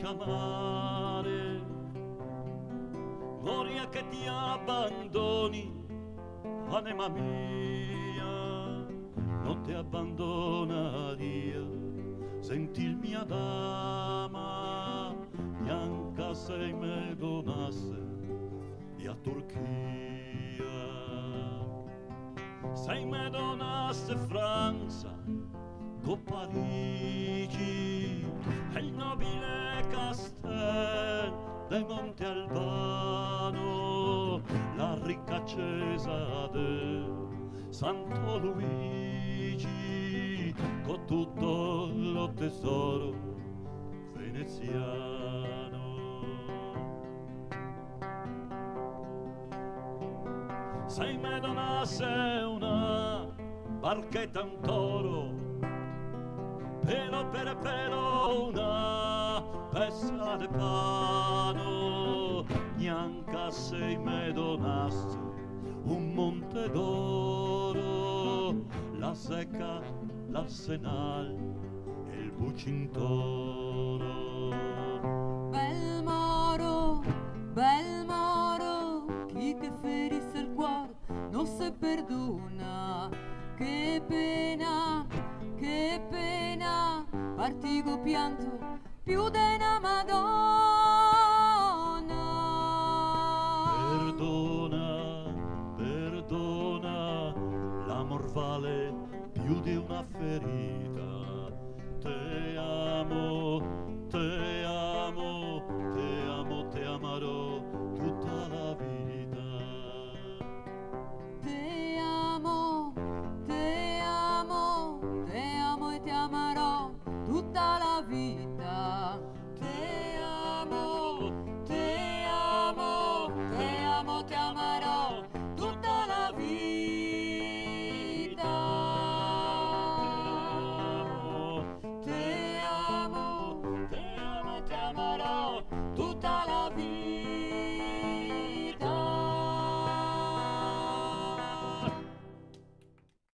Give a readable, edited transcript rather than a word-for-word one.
amare, gloria che ti abbandoni, anima mia, non ti abbandona Dio, sentir mia dama, bianca sei me donasse, e a Turchia, sei me donasse Francia, con Parigi, e il nobile Castel dei Monte Albano, la ricca Cesa del Santo Luigi, con tutto lo tesoro veneziano. Se me donasse una barchetta, un toro, pelo per pelo una pezza de pano, bianca se me donasse un monte d'oro, la secca, l'arsenal e il Bucintoro. Bel moro, chi te ferisse il cuore non se perdona, che pena, partigo pianto più di una Madonna. Perdona, l'amor vale più di una ferita. Te amo, te amo, te amo, te amerò tutta la vita. Te amo, te amo, te amo e ti amerò tutta la vita. Te amo, te amo, te amo, ti amerò tutta la vita. Te amo, te amo, ti amerò tutta la vita.